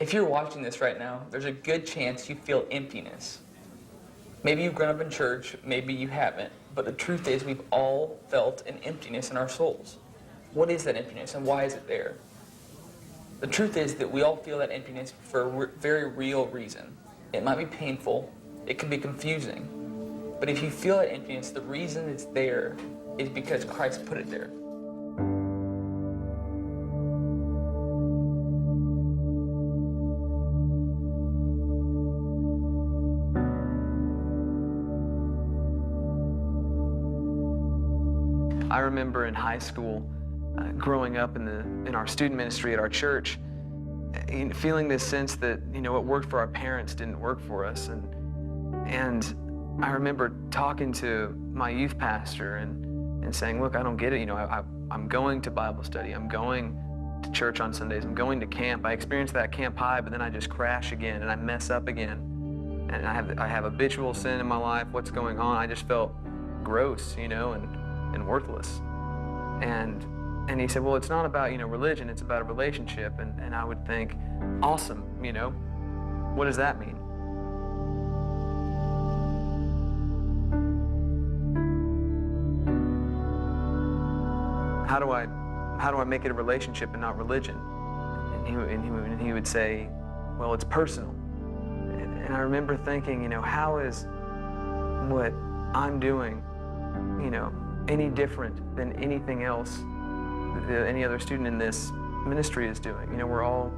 If you're watching this right now, there's a good chance you feel emptiness. Maybe you've grown up in church, maybe you haven't, but the truth is we've all felt an emptiness in our souls. What is that emptiness and why is it there? The truth is that we all feel that emptiness for a very real reason. It might be painful, it can be confusing, but if you feel that emptiness, the reason it's there is because Christ put it there. I remember in high school, growing up in our student ministry at our church, feeling this sense that what worked for our parents didn't work for us, and I remember talking to my youth pastor and saying, look, I don't get it. I'm going to Bible study, I'm going to church on Sundays, I'm going to camp. I experienced that camp high, but then I just crash again and I mess up again, and I have habitual sin in my life. What's going on? I just felt gross, and worthless. And he said, well, it's not about, religion, it's about a relationship. And I would think, awesome, what does that mean? How do I make it a relationship and not religion? And he would say, well, it's personal. And I remember thinking, how is what I'm doing, any different than anything else that any other student in this ministry is doing? We're all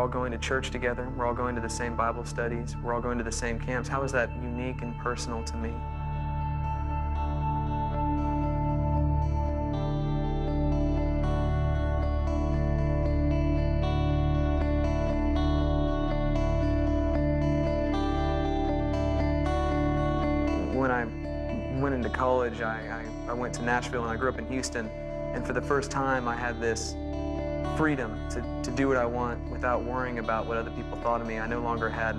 going to church together. We're all going to the same Bible studies. We're all going to the same camps. How is that unique and personal to me? When I went into college, I went to Nashville, and I grew up in Houston, and for the first time I had this freedom to do what I want without worrying about what other people thought of me. I no longer had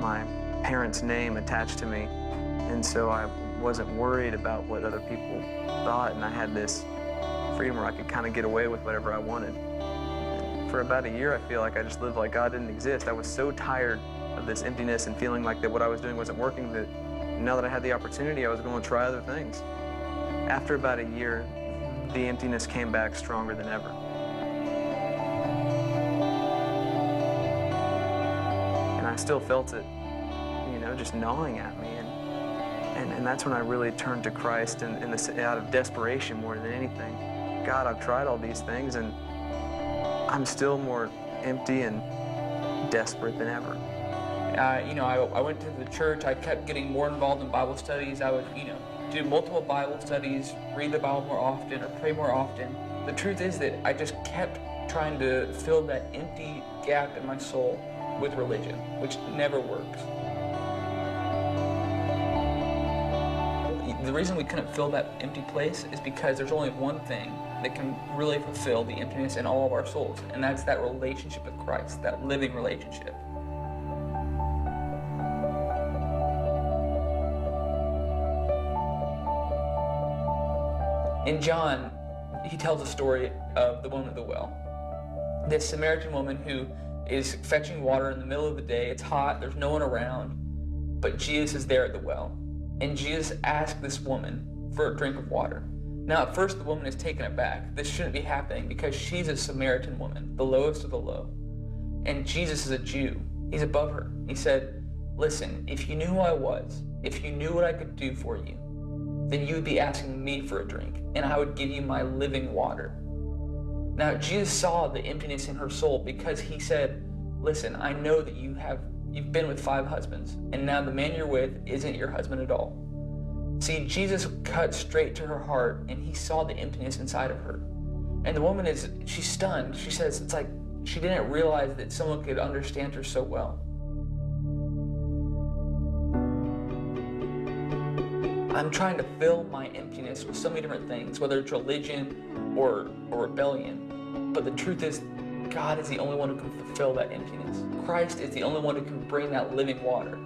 my parents' name attached to me, and so I wasn't worried about what other people thought, and I had this freedom where I could kind of get away with whatever I wanted. And for about a year, I feel like I just lived like God didn't exist. I was so tired of this emptiness and feeling like that what I was doing wasn't working, that now that I had the opportunity, I was going to try other things. After about a year, the emptiness came back stronger than ever. And I still felt it, just gnawing at me. And that's when I really turned to Christ out of desperation more than anything. God, I've tried all these things, and I'm still more empty and desperate than ever. I went to the church. I kept getting more involved in Bible studies. I would, do multiple Bible studies, read the Bible more often, or pray more often. The truth is that I just kept trying to fill that empty gap in my soul with religion, which never works. The reason we couldn't fill that empty place is because there's only one thing that can really fulfill the emptiness in all of our souls, and that's that relationship with Christ, that living relationship. In John, he tells a story of the woman at the well. This Samaritan woman who is fetching water in the middle of the day. It's hot, there's no one around, but Jesus is there at the well. And Jesus asked this woman for a drink of water. Now, at first, the woman is taken aback. This shouldn't be happening because she's a Samaritan woman, the lowest of the low. And Jesus is a Jew. He's above her. He said, listen, if you knew who I was, if you knew what I could do for you, then you would be asking me for a drink, and I would give you my living water. Now, Jesus saw the emptiness in her soul because he said, listen, I know that you've been with 5 husbands, and now the man you're with isn't your husband at all. See, Jesus cut straight to her heart, and he saw the emptiness inside of her. And the woman she's stunned. She says it's like she didn't realize that someone could understand her so well. I'm trying to fill my emptiness with so many different things, whether it's religion or rebellion. But the truth is, God is the only one who can fulfill that emptiness. Christ is the only one who can bring that living water.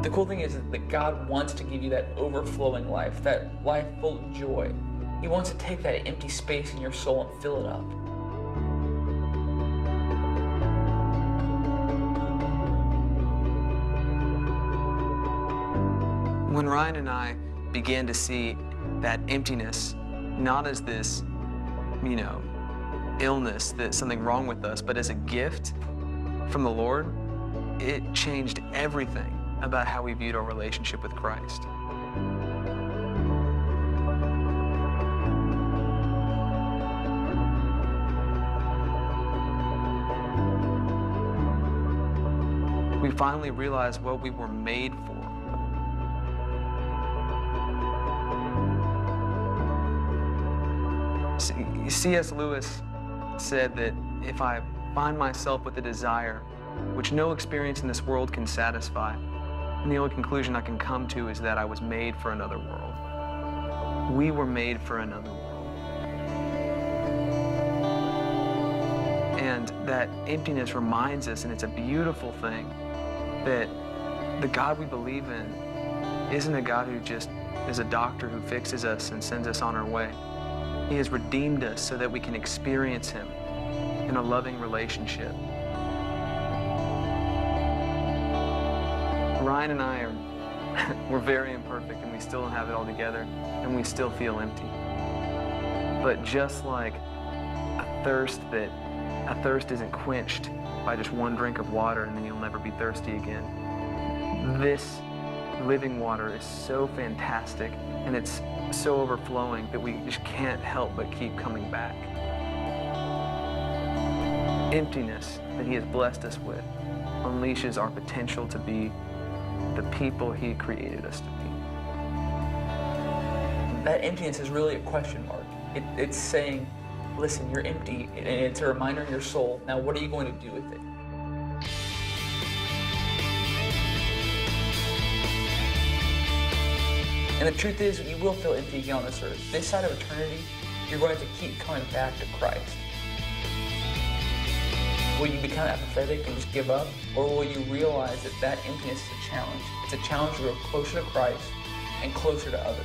The cool thing is that God wants to give you that overflowing life, that life full of joy. He wants to take that empty space in your soul and fill it up. When Ryan and I began to see that emptiness not as this, illness, that something wrong with us, but as a gift from the Lord, it changed everything about how we viewed our relationship with Christ. We finally realized what we were made for. C.S. Lewis said that if I find myself with a desire which no experience in this world can satisfy, and the only conclusion I can come to is that I was made for another world. We were made for another world. And that emptiness reminds us, and it's a beautiful thing, that the God we believe in isn't a God who just is a doctor who fixes us and sends us on our way. He has redeemed us so that we can experience Him in a loving relationship. Ryan and I we're very imperfect, and we still don't have it all together, and we still feel empty. But just like a thirst isn't quenched by just one drink of water and then you'll never be thirsty again, this living water is so fantastic, and it's so overflowing that we just can't help but keep coming back. Emptiness that He has blessed us with unleashes our potential to be the people He created us to be. That emptiness is really a question mark. It's saying, listen, you're empty, and it's a reminder in your soul. Now, what are you going to do with it? And the truth is, you will feel empty again on this earth. This side of eternity, you're going to keep coming back to Christ. Will you become apathetic and just give up? Or will you realize that that emptiness is a challenge? It's a challenge to grow closer to Christ and closer to others.